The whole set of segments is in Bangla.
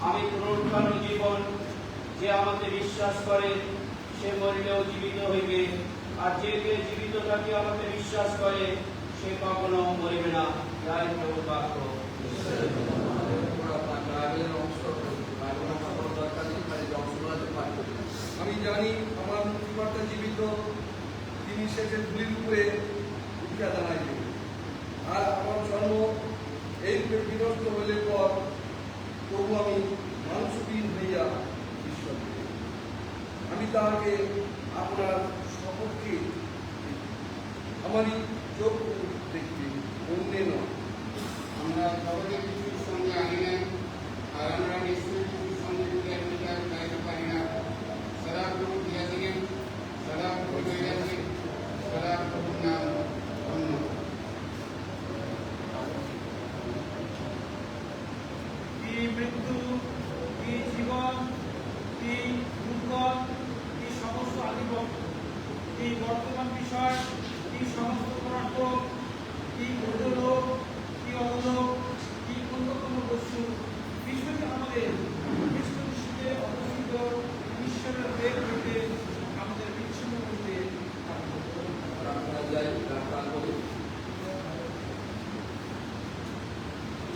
আমি পুনরুত্থান ও জীবন, যে আমাকে বিশ্বাস করে সে মরিলেও জীবিত হইবে, আর যে কেউ জীবিত থাকে আমাকে বিশ্বাস করে সে কখনো মরিবে না। যাই প্রভুর বাক্য। আমি জানি আমার মুক্তিকর্তা জীবিত, তিনি শেষের ধুলির উপরে উঠিয়া দাঁড়াইবে, আর আমার জন্ম এই রূপে বিনষ্ট হইলে পর তবু আমি মানুষহীন হইয়া ঈশ্বর, আমি তাহাকে আপনার সপক্ষে আমারই চোখ দেখবে, অন্যে নয়। আমরা সকলে কিছুর সঙ্গে আনিলেন, আর আমরা নিশ্চয়ই কিছুর সঙ্গে যাইতে পারি না। সদা প্রভু দিয়াছিলেন, সদা প্রভু লইয়াছেন, সদা প্রভুর নাম ধন্য। কি মৃত্যু, কি জীবন, কি দুর্গম, কি সমস্ত আদিবক, কি বর্তমান বিষয়, কি সমস্ত পদার্থ, কি লোক, কি অলোক, কি অন্যতম বস্তু, বিষয়টি আমাদের দৃষ্টিতে অবস্থিত ঈশ্বরের বেগ হইতে আমাদের বিচ্ছিন্ন করতে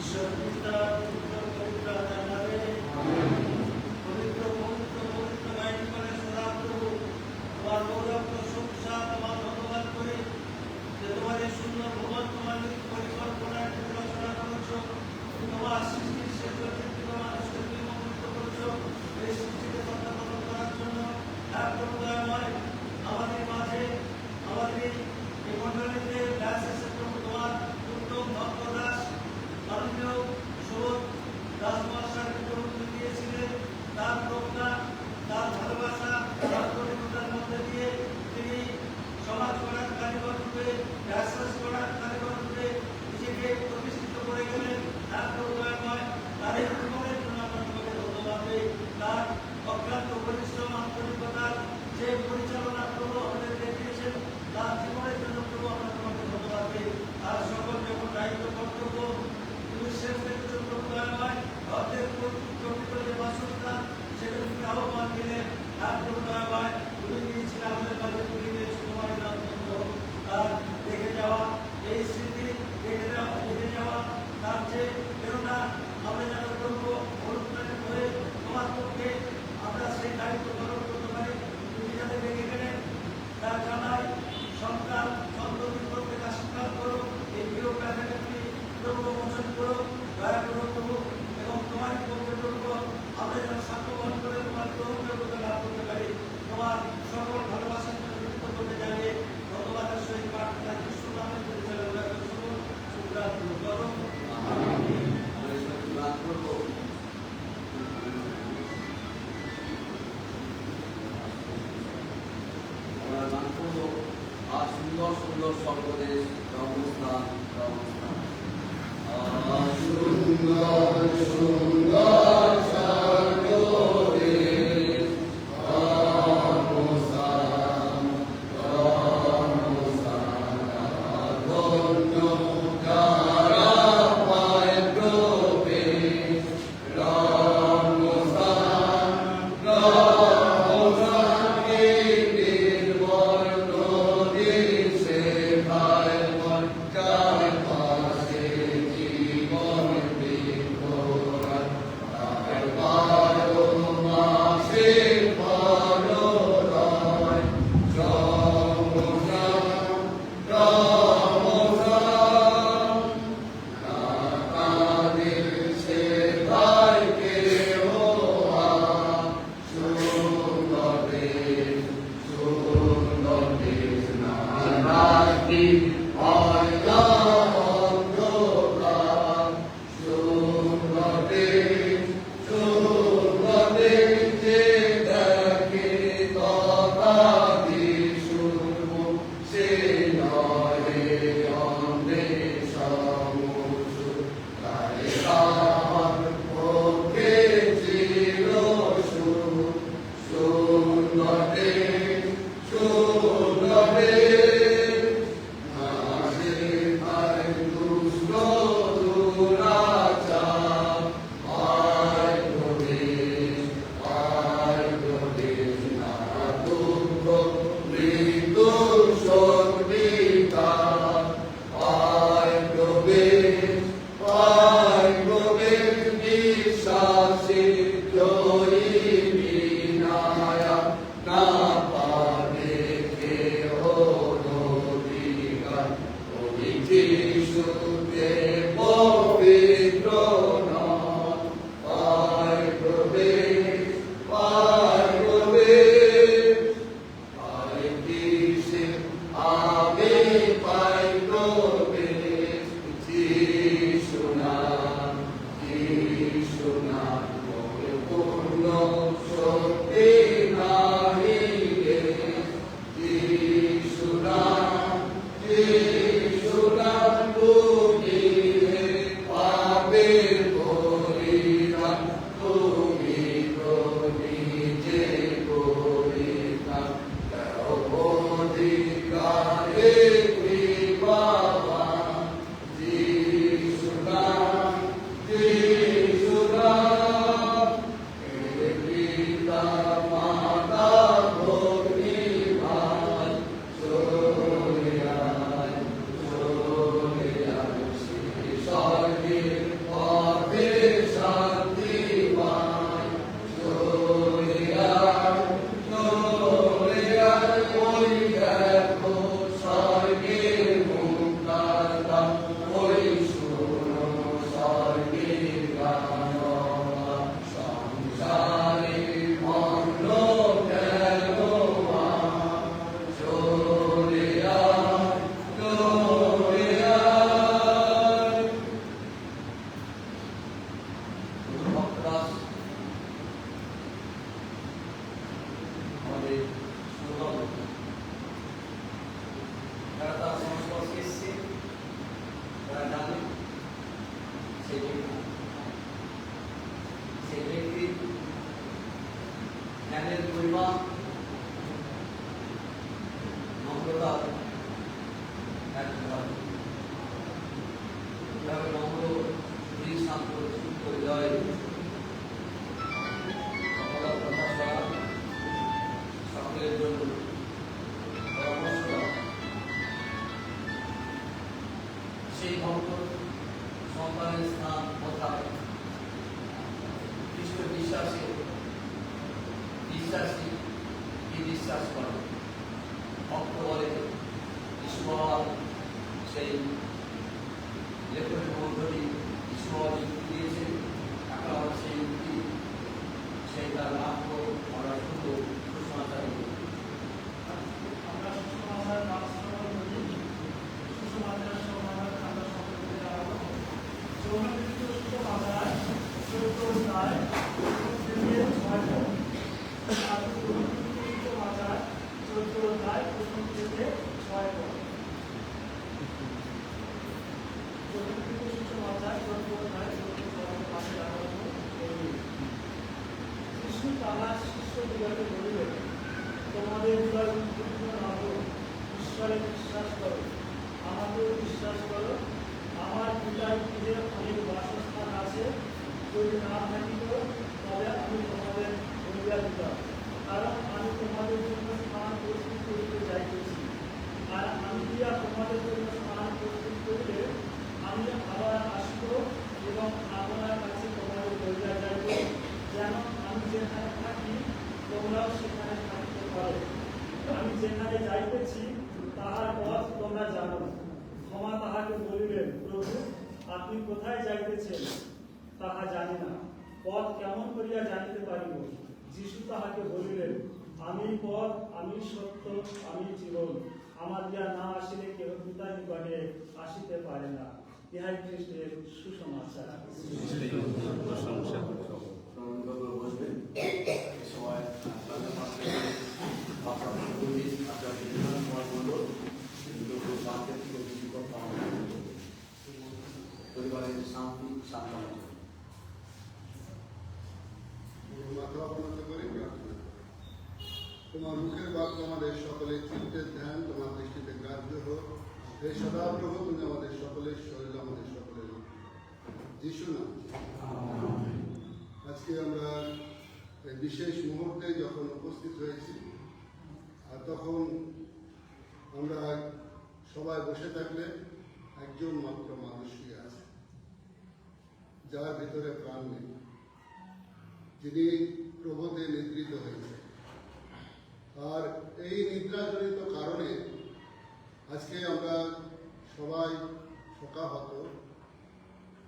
ঈশ্বর আমাদের মাঝে আমাদের এই মন্ডলীতে তোমার উত্তম ভক্ত দাস মাননীয় সুবোধ রাজমহাশয়কে প্রবন্ধ দিয়েছিলেন। তার প্রজ্ঞা, তার ভালোবাসা, তার কঠিনতার মধ্যে দিয়ে তিনি সমাজ গড়ার কারিগর রূপে, রাজশাস গড়ার কারিগর রূপে নিজেকে প্রতিষ্ঠিত করে গেলেন। তার প্রজ্ঞাময় তার এই জীবনের জন্য আমরা তোমাকে ধন্যবাদ দিই। তার অক্লান্ত পরিশ্রম, আন্তরিকতার যে পরিচালনা প্রভু আমাদেরকে দিয়েছেন, তার জীবনের জন্য প্রভু আমরা তোমাকে ধন্যবাদ দিই। তার সকল যখন দায়িত্ব কর্তব্য তুমি শেষ দেখেছো প্রভুদয়ময়, অর্ধেক প্রকৃত যে বাসনটা সেটা তুমি আহ্বান দিলে, তার প্রভুদয়ময় তুমি দিয়েছিলে আমাদের কাছে, তুমি দিয়েছো তোমার নাম ধন্য। তার দেখে যাওয়া এই স্মৃতি দেখে যাওয়া তার যে প্রেরণা আমরা যেন প্রভু অনুপ্রাণিত হয়ে তোমার পক্ষে আমরা সেই দায়িত্ব পালন করতে পারি। তুমি যাতে দেখে গেলেন তার জানাই সন্তান সন্ততির প্রত্যেক আশীর্বাদ করো, এই প্রিয় প্রাণীকে তুমি প্রভু মোচন করো, দয়া করো প্রভু, এবং তোমার পক্ষে প্রভু আমরা যেন সাক্ষ্যবান করে তোমার গ্রহণযোগ্যতা লাভ করতে পারি। তোমার সকল ভালোবাসার জন্য কৃতজ্ঞতা জানিয়ে ধন্যবাদের সহিত প্রার্থনা যিশু নামে পরিচালনা করুন। শুভরাত্রি করো। আর সুন্দর সুন্দর স্বর্গদেশ অবস্থান সেই ভক্ত সন্তানের স্থান কোথায়? খ্রিস্ট বিশ্বাসী কি বিশ্বাস করে? ভক্ত বলে ঈশ্বর, সেই লেখকের মধ্যে ঈশ্বর যুক্তি দিয়েছে, এখন সেই যুক্তি সেই তার লাভ আমরা শুধু সুসমাচারী। আমরা সুসমাচার নাম শ্রবণ করি, সুসমাচার সমাচার আমরা সম্পর্কে জানাবো। যৌনকৃত সুসমাচার 14 অধ্যায় 1 থেকে 6 পদ। আর যৌনকৃত সুসমাচার 14 অধ্যায় 1 থেকে 6 পদ। যৌনকৃত সুসমাচার 14 অধ্যায় 1 থেকে 6 পদ পাশে রাখা হলো। যিশু তাহার শিষ্যদিগকে বলিলেন, তোমাদের হৃদয় উদ্বিগ্ন না হোক, ঈশ্বরে বিশ্বাস করো, আমাকেও বিশ্বাস করো। আমার পিতার গৃহে অনেক বাসস্থান আছে, যদি না থাকিত তবে আমি তোমাদের বলিয়া দিতাম। কারণ আমি তোমাদের জন্য স্থান প্রস্তুত করিতে যাইতেছি। আর আমি গিয়া তোমাদের জন্য স্থান প্রস্তুত করিলে আমি আবার আসব এবং আপনার কাছে তোমাদের বলিয়া যাইব, যেন আমি যেখানে থাকি তোমরাও সেখানে থাকিতে পারো। আমি যেখানে যাইতেছি তাহার পথ তোমরা জানো। ক্ষমা তাহাকে বলিলেন, প্রভু, আপনি কোথায় যাইতেছেন তাহা জানি না, পথ কেমন করিয়া জানিতে পারিব? যিশু তাহাকে বলিলেন, আমি পথ, আমি সত্য, আমি জীবন। আমার দিয়া না আসিলে কেহ নিকটে আসিতে পারে না, ইহাই খ্রিস্টের সুসমাচার। প্রণামভাবে বসবেন। এই সময় আপনাদের পাশে আপনার পুরোহিত আচার্য বিধান কুমার মণ্ডল বাক্যের থেকে কিছু কথা পরিবারের শান্তি সান্ত্বনা। মাথা অবনত করে প্রার্থনা। তোমার মুখের বাক্য আমাদের সকলের চিত্তের ধ্যান তোমার দৃষ্টিতে গ্রাহ্য হোক। এই সদাপ্রভু তুমি আমাদের সকলের শরীর, আমাদের সকলের যিশু নাম। আজকে আমরা এই বিশেষ মুহূর্তে যখন উপস্থিত হয়েছি, আর তখন আমরা সবাই বসে থাকলে একজন মাত্র মানুষই আছে যার ভিতরে প্রাণ নেই, যিনি প্রবোধে নিদ্রিত হয়েছে। আর এই নিদ্রাজনিত কারণে আজকে আমরা সবাই শোকাহত,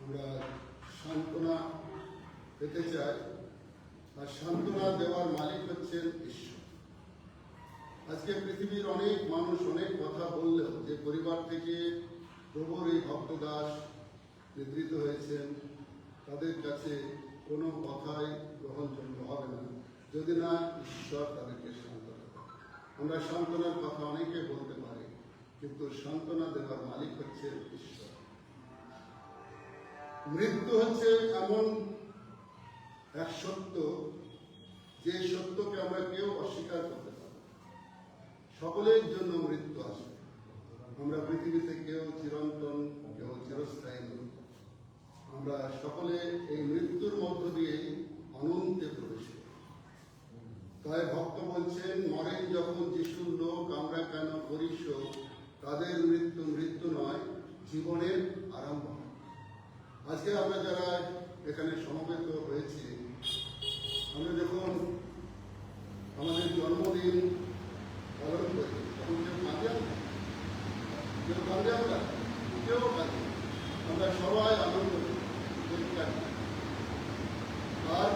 আমরা সান্ত্বনা পেতে চাই। আর সান্ত্বনা দেওয়ার মালিক হচ্ছেন ঈশ্বর। আজকে পৃথিবীর অনেক মানুষ অনেক কথা বললেও যে পরিবার থেকে প্রভুর এই ভক্তদাস নিদ্রিত হয়েছেন, তাদের কাছে কোনো কথাই গ্রহণযোগ্য হবে না যদি না ঈশ্বর তাদেরকে সান্ত্বনা দেয়। আমরা সান্ত্বনার কথা অনেকে বলতে পারি, কিন্তু সান্ত্বনা দেওয়ার মালিক হচ্ছে ঈশ্বর। মৃত্যু হচ্ছে এমন এক সত্য, যে সত্যকে আমরা কেউ অস্বীকার করতে পারি। সকলের জন্য মৃত্যু আসে। আমরা পৃথিবীতে কেউ চিরন্তন, কেউ চিরস্থায়ী নই। আমরা সকলে এই মৃত্যুর মধ্য দিয়ে অনন্তে প্রবেশ করি। তাই ভক্ত বলছেন, মরেন যখন যিশুর লোক, আমরা কেন করি শোক? তাদের মৃত্যু মৃত্যু নয়, জীবনের আরম্ভ। আজকে আমরা যারা এখানে সমবেত হয়েছি, আমরা যখন আমাদের জন্মদিন পালন করি তখন কেউ কাঁদে, কেউ কাঁদে, আমরা কেউ কাঁদে, আমরা সবাই আনন্দ করি। আর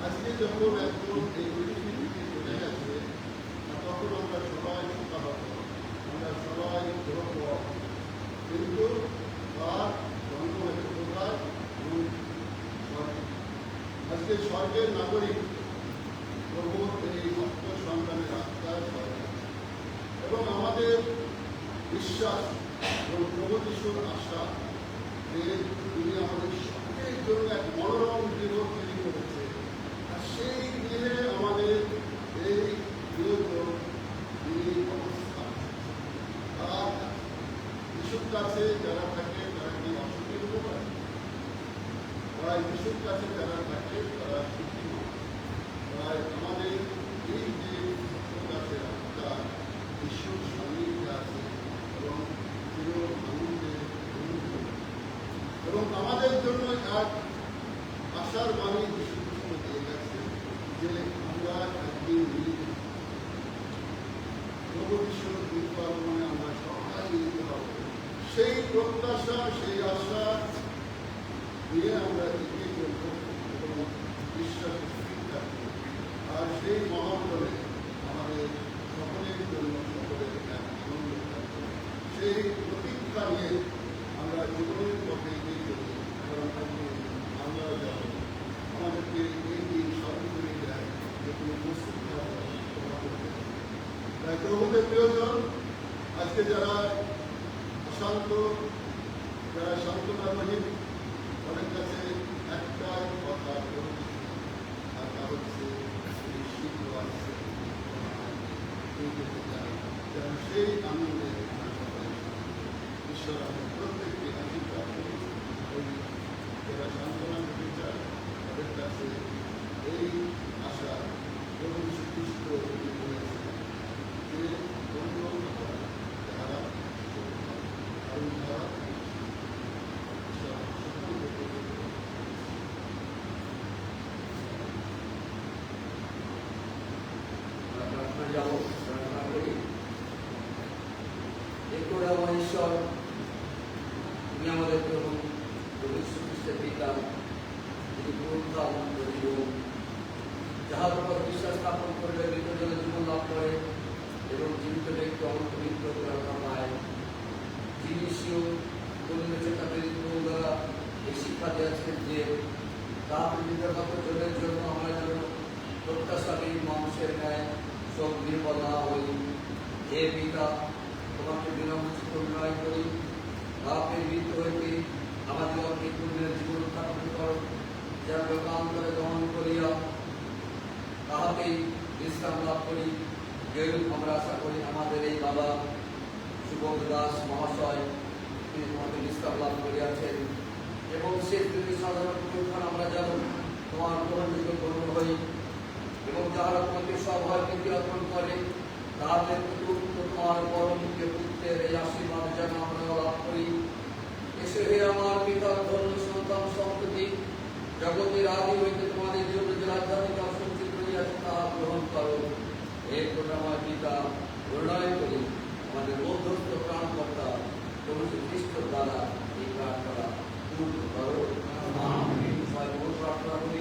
আজকে যখন একজন এই পৃথিবী থেকে চলে গেছে, তখন আমরা সবাই শোকাহত, আমরা সবাই দুঃখ। কিন্তু তার জন্ম হয়েছে কোথায়? স্বর্গে। আজকে স্বর্গের নাগরিক প্রভু এই ভক্ত সন্তানের আত্মার স্বর্গে। এবং আমাদের বিশ্বাস এবং প্রভু যিশুর আশা যে তিনি আমাদের সকলের জন্য এক মনোরম গৃহ তৈরি করেছে। আর সেই গৃহে আমাদের এই গৃহজন তিনি অবস্থান। আর যিশুর কাছে যারা থাকে তারা কি অসুখী হতে পারে? তারা যিশুর কাছে যারা থাকে তারা সুখী নয়। তাই আমাদের এই যে যিশুর কাছে আত্মা, যিশুর সান্নিধ্যে আছে এবং চির আনন্দে এবং আমাদের জন্য এক আশার বাণী যিশু খ্রিস্ট দিয়ে গেছে যে আমরা একদিন মিলিত প্রভু যিশুর দীপাবনে আমরা সবাই মিলিত হব। সেই প্রত্যাশা, সেই আশা নিয়ে আমরা এগিয়ে চলব এবং বিশ্বাস স্থির থাকব। আর সেই মহাপ্রভে আমাদের সকলের জন্য সকলের এক আনন্দ থাকবে। সেই প্রতীক্ষা নিয়ে আমরা জীবনের পথে এগিয়ে চলি। কারণ আমরা যাব, আমাদেরকে এই দিন সর্বোপরি দেয় যে তুমি প্রস্তুত থাকো। তাই প্রভুদের প্রিয়জন, আজকে যারা অশান্ত, যারা সান্ত্বনারহিত, তাদের কাছে একটাই কথা আর তা হচ্ছে শীঘ্র আসছে, যেন সেই আনন্দে ঈশ্বর আমাদের প্রত্যেককে আশীর্বাদ করি। যারা সান্ত্বনা পেতে চায় তাদের কাছে এই আশা প্রভু যীশু খ্রিস্ট বলেছেন যে অন্য যারা কারণ তারা প্রার্থনা যাব, প্রার্থনা করি। একটু আমার ঈশ্বর, তুমি আমাদের প্রভু যীশু খ্রিস্টের পিতা, যিনি পুরুত্ব জীবন, যাহার উপর বিশ্বাস স্থাপন করলে মৃত জলে জীবন লাভ করে এবং জীবিত ব্যক্তি অনন্ত মৃত্যু পায়, শিক্ষা দিয়েছেন যে তার নির্গত জনের জন্য আমরা যেন প্রত্যাশালী মানুষের ন্যায় সব নির্বল না হই। হে পিতা, তোমাকে বিনম্র উন্নয়ন করি, পাপের বৃত্ত হইতে আমাদের পুণ্যের জীবন স্থাপন কর, যেন লোকান্তরে গ্রহণ করিয়া তাহাতেই বিশ্রাম লাভ করি। যেরূপ আমরা আশা করি আমাদের এই বাবা সুবোধ দাস মহাশয় তিনি তোমাকে বিশ্রাম লাভ করিয়াছেন, এবং শেষ দিনে সাধারণ পুরুষগণ আমরা যেন তোমার গ্রহণযোগ্য গণ্য হই, এবং যাহারা তোমাকে সভয় প্রীতি অর্পণ করে তাহাদের তোমার পরম পুত্রের এই আশীর্বাদ যেন আমরা লাভ করি। এসে হে আমার পিতার ধন্য সন্তান সম্প্রতি জগতের আদি হইতে তোমাদের জন্য যে আধ্যাত্মিক সঞ্চিত রইয়াছে তাহা গ্রহণ করো। হে করুণাময় পিতা, উন্নয়ন করি আমাদের মধ্যস্থ প্রাণকর্তা প্রভু খ্রিস্ট দ্বারা এই প্রার্থনা পূর্ণ করো। সবাই বহু প্রার্থনা করি।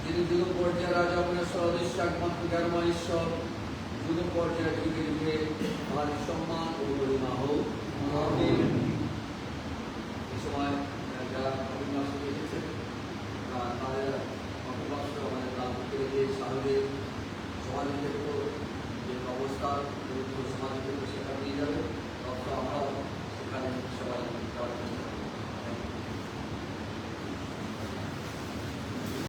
যিনি যুগ পর্যায়ে রাজা আপনার সদস্য একমাত্র জ্ঞানময় ঈশ্বর, যুগ পর্যায়ে যুগে যুগে আমাদের সম্মান ও গরিমা হোক। আমিন। এই সময়